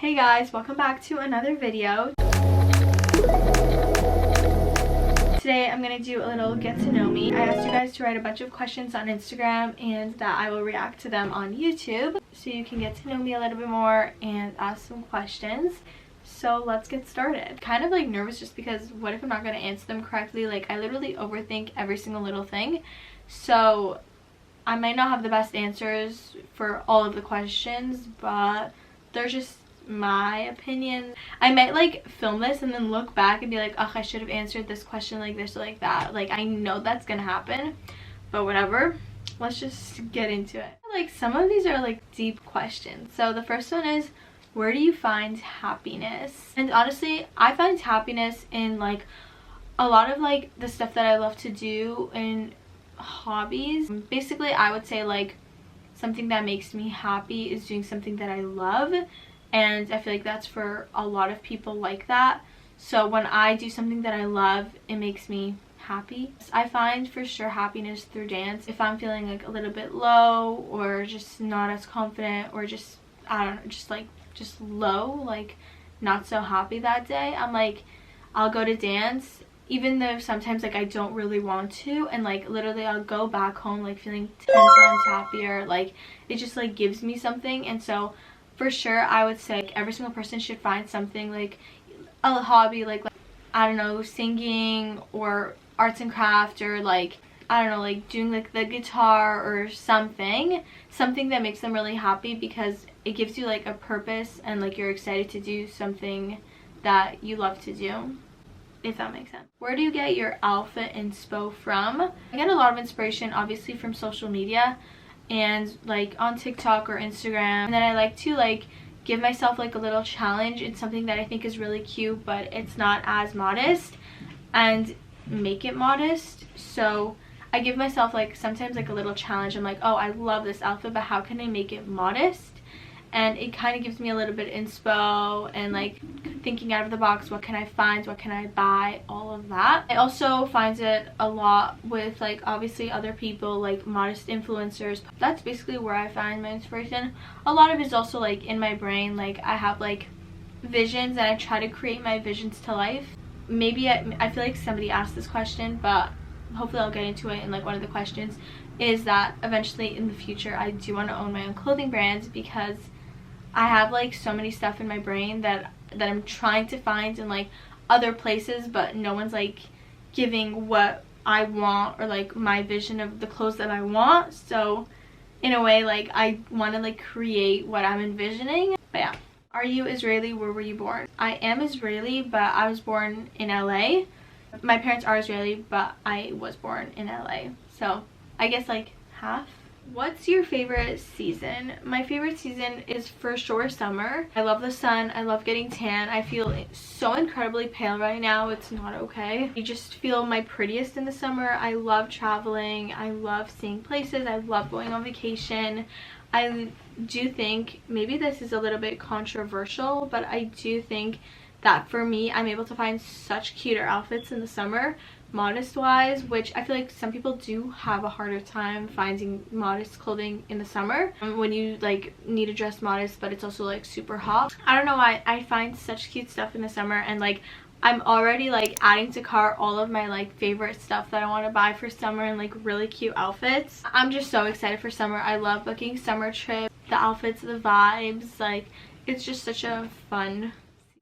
Hey guys, welcome back to another video. Today I'm going to do a little get to know me. I asked you guys to write a bunch of questions on Instagram and that I will react to them on YouTube so you can get to know me a little bit more and ask some questions. So let's get started. Kind of like nervous just because what if I'm not going to answer them correctly? Like I literally overthink every single little thing. So I might not have the best answers for all of the questions, but they're just my opinion. I might like film this and then look back and be like, ugh, I should have answered this question like this or like that. Like I know that's gonna happen, but whatever. Let's just get into it. Like some of these are like deep questions. So the first one is, where do you find happiness? And honestly, I find happiness in like a lot of like the stuff that I love to do and hobbies. Basically, I would say like something that makes me happy is doing something that I love, and I feel like that's for a lot of people like that. So when I do something that I love, it makes me happy. I find for sure happiness through dance. If I'm feeling like a little bit low or just not as confident or just I don't know, just low, like not so happy that day, I'm like, I'll go to dance even though sometimes like I don't really want to, and like literally I'll go back home like feeling 10 times happier. Like it just like gives me something. And so for sure I would say like, every single person should find something like a hobby, like I don't know, singing or arts and craft, or like I don't know, like doing like the guitar or something that makes them really happy, because it gives you like a purpose and like you're excited to do something that you love to do, if that makes sense. Where do you get your outfit inspo from? I get a lot of inspiration obviously from social media and like on TikTok or Instagram, and then I like to like give myself like a little challenge. It's something that I think is really cute but it's not as modest, and make it modest. So I give myself like sometimes like a little challenge. I'm like, oh, I love this outfit, but how can I make it modest? And it kind of gives me a little bit of inspo and like thinking out of the box. What can I find? What can I buy? All of that. I also find it a lot with like obviously other people, like modest influencers. That's basically where I find my inspiration. A lot of it is also like in my brain. Like I have like visions and I try to create my visions to life. Maybe I feel like somebody asked this question, but hopefully I'll get into it in like one of the questions, is that eventually in the future I do want to own my own clothing brands, because I have like so many stuff in my brain that I'm trying to find in like other places, but no one's like giving what I want or like my vision of the clothes that I want. So in a way, like I want to like create what I'm envisioning. But yeah. Are you Israeli? Where were you born? I am Israeli, but I was born in LA. My parents are Israeli, but I was born in LA. So I guess like half. What's your favorite season? My favorite season is for sure summer. I love the sun. I love getting tan. I feel so incredibly pale right now. It's not okay. I just feel my prettiest in the summer. I love traveling. I love seeing places. I love going on vacation. I do think, maybe this is a little bit controversial, but I do think that for me, I'm able to find such cuter outfits in the summer, modest wise, which I feel like some people do have a harder time finding modest clothing in the summer when you like need to dress modest but it's also like super hot. I don't know why I find such cute stuff in the summer, and like I'm already like adding to cart all of my like favorite stuff that I want to buy for summer and like really cute outfits. I'm just so excited for summer. I love booking summer trips, the outfits, the vibes, like it's just such a fun.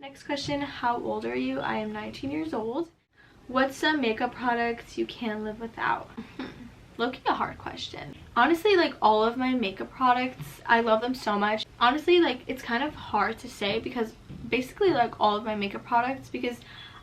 Next question, how old are you? I am 19 years old. What's some makeup products you can't live without? Low-key a hard question. Honestly, like all of my makeup products, I love them so much. Honestly, like it's kind of hard to say, because basically like all of my makeup products, because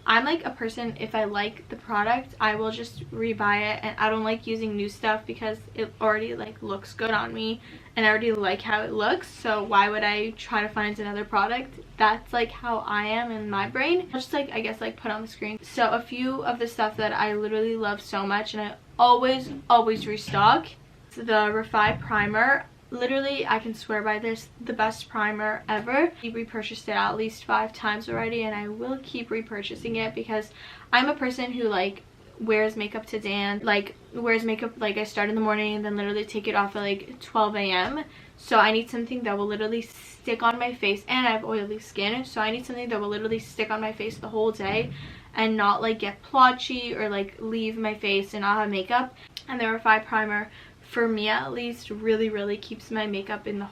I'm like a person, if I like the product, I will just rebuy it, and I don't like using new stuff because it already like looks good on me and I already like how it looks. So why would I try to find another product? That's like how I am in my brain. I'll just like I guess like put on the screen. So a few of the stuff that I literally love so much and I always restock. So the Refi primer. Literally, I can swear by this, the best primer ever. I repurchased it at least 5 times already, and I will keep repurchasing it because I'm a person who like wears makeup to dance, like wears makeup like I start in the morning and then literally take it off at like 12 a.m. So I need something that will literally stick on my face, and I have oily skin, so I need something that will literally stick on my face the whole day and not like get blotchy or like leave my face and not have makeup. And the Refi primer, for me at least, really keeps my makeup in the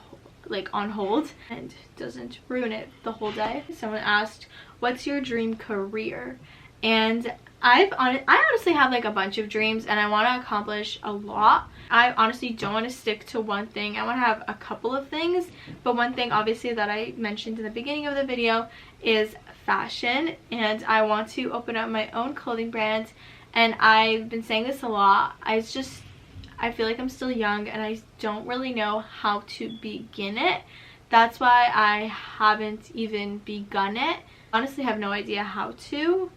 like on hold and doesn't ruin it the whole day. Someone asked, what's your dream career? And I honestly have like a bunch of dreams, and I want to accomplish a lot. I honestly don't want to stick to one thing. I want to have a couple of things, but one thing obviously that I mentioned in the beginning of the video is fashion, and I want to open up my own clothing brand. And I've been saying this a lot. I feel like I'm still young and I don't really know how to begin it. That's why I haven't even begun it. Honestly, have no idea how to.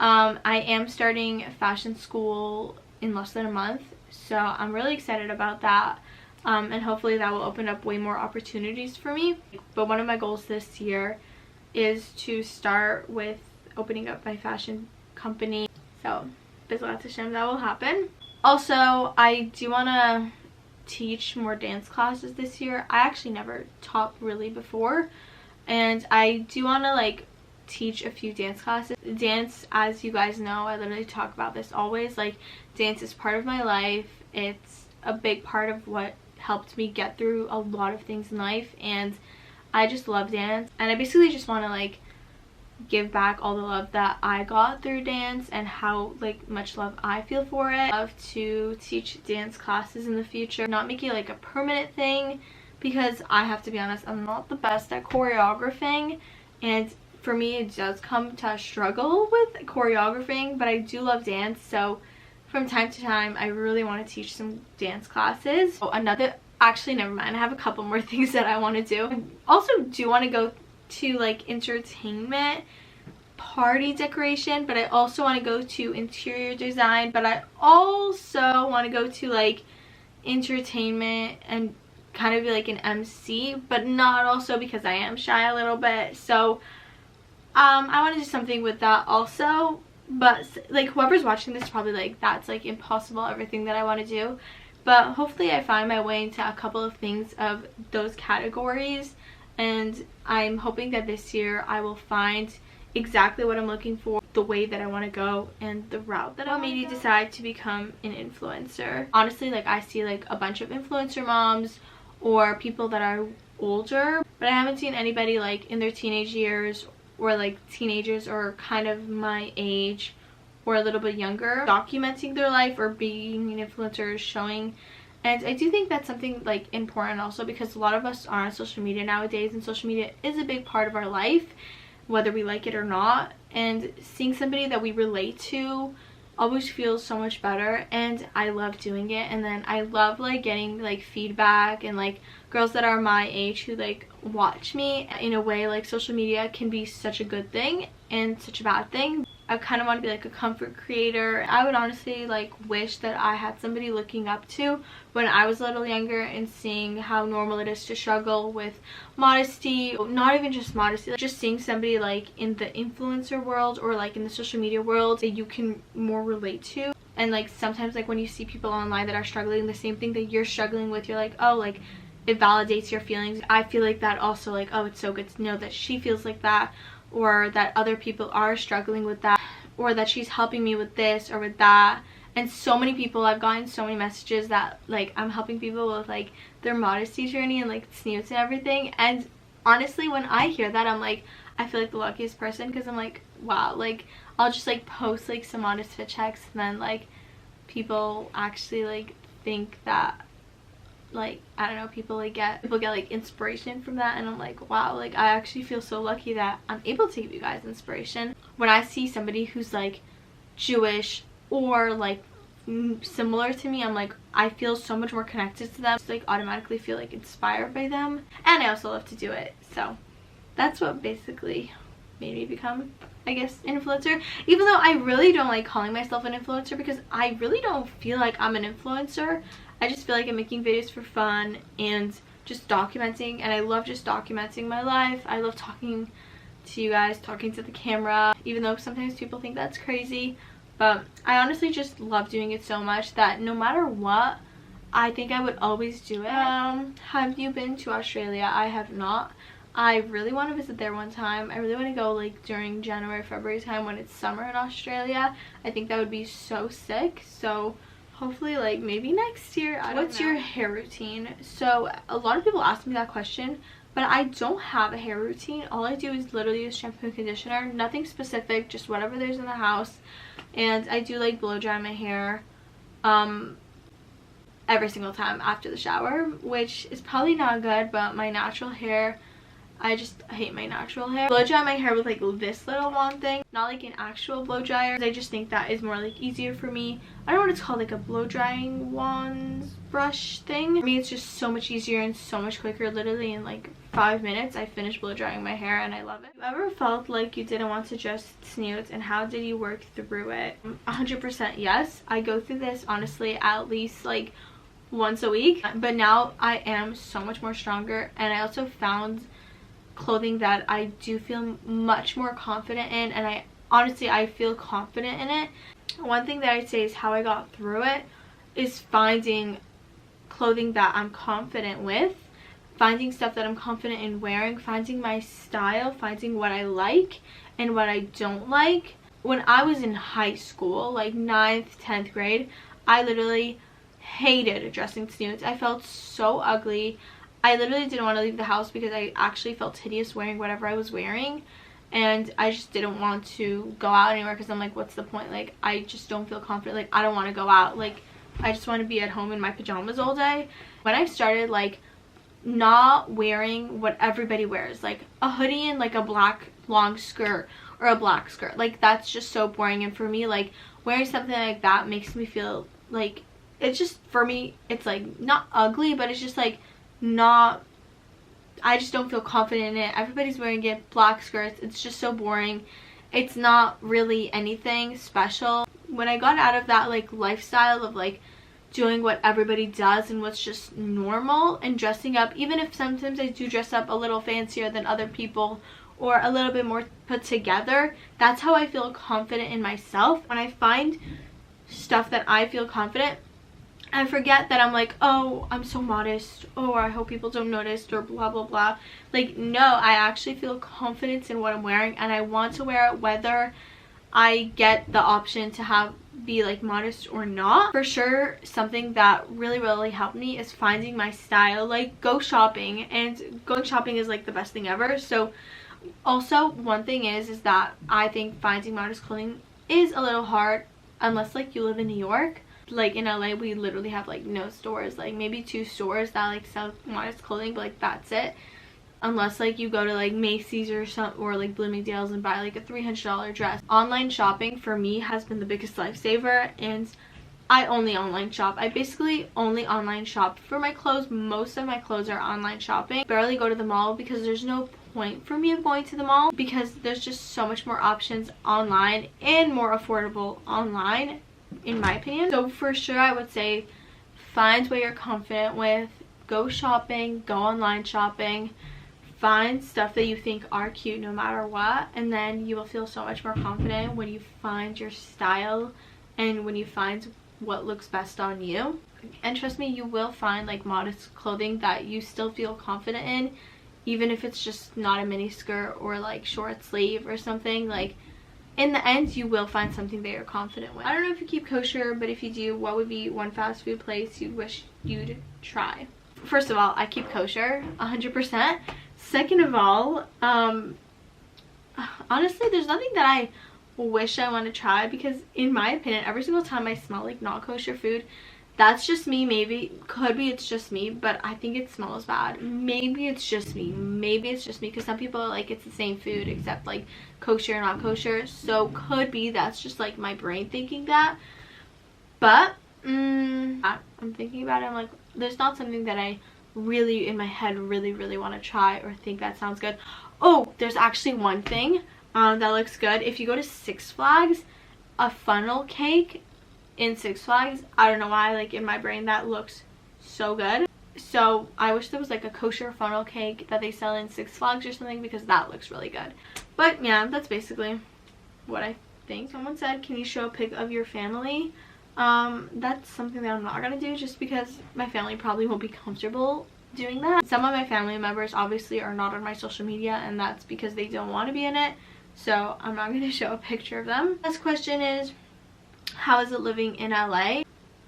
I am starting fashion school in less than a month, so I'm really excited about that, and hopefully that will open up way more opportunities for me. But one of my goals this year is to start with opening up my fashion company, so B'ezrat Hashem, that will happen. Also, I do want to teach more dance classes this year. I actually never taught really before, and I do want to like teach a few dance classes. Dance, as you guys know, I literally talk about this always, like dance is part of my life. It's a big part of what helped me get through a lot of things in life, and I just love dance, and I basically just want to like give back all the love that I got through dance and how like much love I feel for it. I love to teach dance classes in the future, not make it like a permanent thing, because I have to be honest, I'm not the best at choreographing, and for me it does come to a struggle with choreographing, but I do love dance, so from time to time I really want to teach some dance classes. Actually never mind, I have a couple more things that I want to do. I also do want to go to like entertainment, party decoration, but I also want to go to interior design, but I also want to go to like entertainment and kind of be like an MC, but not also, because I am shy a little bit. So I want to do something with that also, but like whoever's watching this probably like that's like impossible, everything that I want to do, but hopefully I find my way into a couple of things of those categories, and I'm hoping that this year I will find exactly what I'm looking for, the way that I want to go, and the route that I made me decide to become an influencer. Honestly, like I see like a bunch of influencer moms or people that are older, but I haven't seen anybody like in their teenage years or like teenagers or kind of my age or a little bit younger documenting their life or being an influencer, showing. And I do think that's something like important also, because a lot of us are on social media nowadays, and social media is a big part of our life whether we like it or not, and seeing somebody that we relate to always feels so much better, and I love doing it. And then I love like getting like feedback, and like girls that are my age who like watch me. In a way, like social media can be such a good thing and such a bad thing. I kind of want to be like a comfort creator. I would honestly like wish that I had somebody looking up to when I was a little younger, and seeing how normal it is to struggle with modesty, not even just modesty, like just seeing somebody like in the influencer world or like in the social media world that you can more relate to. And like sometimes like when you see people online that are struggling the same thing that you're struggling with, you're like, oh, like it validates your feelings. I feel like that also, like, oh, it's so good to know that she feels like that, or that other people are struggling with that, or that she's helping me with this or with that. And so many people, I've gotten so many messages that like I'm helping people with like their modesty journey and like snoots and everything. And honestly, when I hear that, I'm like, I feel like the luckiest person, because I'm like, wow, like I'll just like post like some modest fit checks, and then like people actually like think that, like, I don't know, people get like inspiration from that. And I'm like, wow, like I actually feel so lucky that I'm able to give you guys inspiration. When I see somebody who's like Jewish or like similar to me, I'm like, I feel so much more connected to them. Just like automatically feel like inspired by them, and I also love to do it. So that's what basically made me become, I guess, influencer. Even though I really don't like calling myself an influencer, because I really don't feel like I'm an influencer. I just feel like I'm making videos for fun and just documenting, and I love just documenting my life. I love talking to you guys, talking to the camera, even though sometimes people think that's crazy. But I honestly just love doing it so much that no matter what, I think I would always do it. Have you been to Australia? I have not. I really want to visit there one time. I really want to go like during January, February time when it's summer in Australia. I think that would be so sick. So hopefully like maybe next year. What's your hair routine? So a lot of people ask me that question, but I don't have a hair routine. All I do is literally use shampoo and conditioner. Nothing specific, just whatever there's in the house. And I do like blow dry my hair every single time after the shower, which is probably not good, but my natural hair, I just hate my natural hair. Blow dry my hair with like this little wand thing, not like an actual blow dryer. I just think that is more like easier for me. I don't know what it's called, like a blow drying wand brush thing. For me, it's just so much easier and so much quicker. Literally in like 5 minutes I finished blow drying my hair and I love it. Have you ever felt like you didn't want to just snooze, and how did you work through it? 100% yes. I go through this honestly at least like once a week, but now I am so much more stronger, and I also found clothing that I do feel much more confident in, and I feel confident in it. One thing that I'd say is how I got through it is finding clothing that I'm confident with, finding stuff that I'm confident in wearing, finding my style, finding what I like and what I don't like. When I was in high school, like 9th, 10th grade, I literally hated dressing snoods. I felt so ugly. I literally didn't want to leave the house because I actually felt hideous wearing whatever I was wearing, and I just didn't want to go out anywhere because I'm like, what's the point? Like, I just don't feel confident. Like, I don't want to go out. Like, I just want to be at home in my pajamas all day. When I started like not wearing what everybody wears, like a hoodie and like a black long skirt or a black skirt, like that's just so boring. And for me, like wearing something like that makes me feel like, it's just, for me, it's like not ugly, but it's just like not, I just don't feel confident in it. Everybody's wearing it, black skirts, it's just so boring. It's not really anything special. When I got out of that like lifestyle of like doing what everybody does and what's just normal and dressing up, even if sometimes I do dress up a little fancier than other people or a little bit more put together, that's how I feel confident in myself. When I find stuff that I feel confident, I forget that I'm like, oh, I'm so modest, oh, I hope people don't notice, or blah blah blah. Like, no, I actually feel confidence in what I'm wearing, and I want to wear it whether I get the option to be like modest or not. For sure, something that really helped me is finding my style. Like, go shopping, and going shopping is like the best thing ever. So also, one thing is that I think finding modest clothing is a little hard unless like you live in New York. Like in LA, we literally have like no stores, like maybe 2 stores that like sell modest clothing, but like that's it. Unless like you go to like Macy's or like Bloomingdale's and buy like a $300 dress. Online shopping for me has been the biggest lifesaver, and I only online shop. I basically only online shop for my clothes. Most of my clothes are online shopping. Barely go to the mall because there's no point for me of going to the mall, because there's just so much more options online and more affordable online, in my opinion. So for sure, I would say find what you're confident with, go shopping, go online shopping, find stuff that you think are cute no matter what, and then you will feel so much more confident when you find your style and when you find what looks best on you. And trust me, you will find like modest clothing that you still feel confident in, even if it's just not a mini skirt or like short sleeve or something. Like, in the end, you will find something that you're confident with. I don't know if you keep kosher, but if you do, what would be one fast food place you'd wish you'd try? First of all, I keep kosher 100%. Second of all, honestly, there's nothing that I wish I want to try, because in my opinion, every single time I smell like not kosher food, that's just me. Maybe, could be it's just me, but I think it smells bad. Maybe it's just me, because some people are like, it's the same food except like kosher and not kosher. So could be that's just like my brain thinking that. But I'm thinking about it, I'm like, there's not something that I really in my head really want to try or think that sounds good. Oh, there's actually one thing that looks good. If you go to Six Flags, a funnel cake in Six Flags, I don't know why, like in my brain that looks so good. So I wish there was like a kosher funnel cake that they sell in Six Flags or something, because that looks really good. But yeah, that's basically what I think. Someone said, can you show a pic of your family? That's something that I'm not gonna do just because my family probably won't be comfortable doing that. Some of my family members obviously are not on my social media, and that's because they don't want to be in it, so I'm not going to show a picture of them. Next question is, how is it living in LA?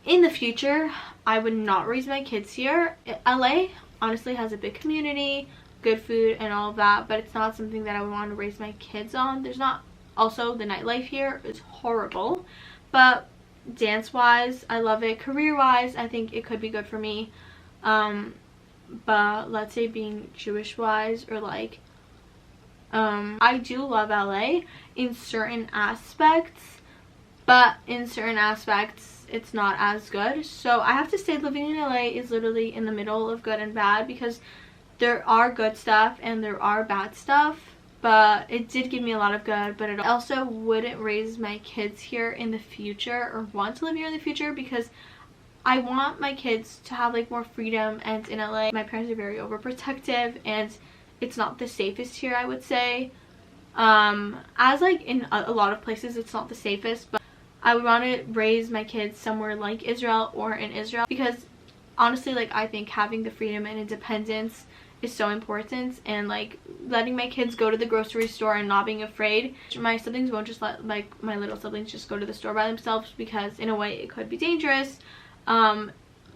In the future, I would not raise my kids here. LA honestly has a big community, good food and all of that, but it's not something that I would want to raise my kids on. There's not, also the nightlife here is horrible, but dance wise I love it. Career wise I think it could be good for me, but let's say being Jewish wise, or like I do love LA in certain aspects, but in certain aspects it's not as good. So I have to say living in LA is literally in the middle of good and bad, because there are good stuff and there are bad stuff, but it did give me a lot of good. But it also wouldn't raise my kids here in the future, or want to live here in the future, because I want my kids to have like more freedom. And in LA my parents are very overprotective and it's not the safest here, I would say. As like in a lot of places it's not the safest, but I would want to raise my kids somewhere like Israel or in Israel, because honestly like I think having the freedom and independence is so important, and like letting my kids go to the grocery store and not being afraid. My siblings won't just let like my little siblings just go to the store by themselves, because in a way it could be dangerous,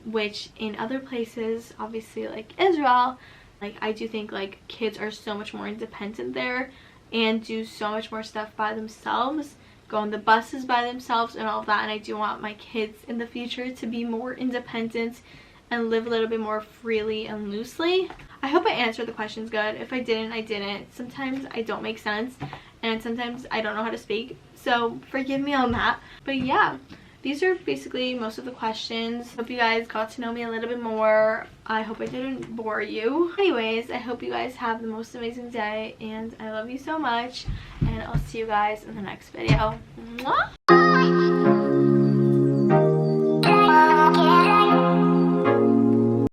which in other places, obviously like Israel, like I do think like kids are so much more independent there and do so much more stuff by themselves, go on the buses by themselves and all of that. And I do want my kids in the future to be more independent and live a little bit more freely and loosely. I hope I answered the questions good. If I didn't, I didn't. Sometimes I don't make sense and sometimes I don't know how to speak, so forgive me on that. But yeah, these are basically most of the questions. Hope you guys got to know me a little bit more. I hope I didn't bore you. Anyways, I hope you guys have the most amazing day, and I love you so much, and I'll see you guys in the next video. Mwah!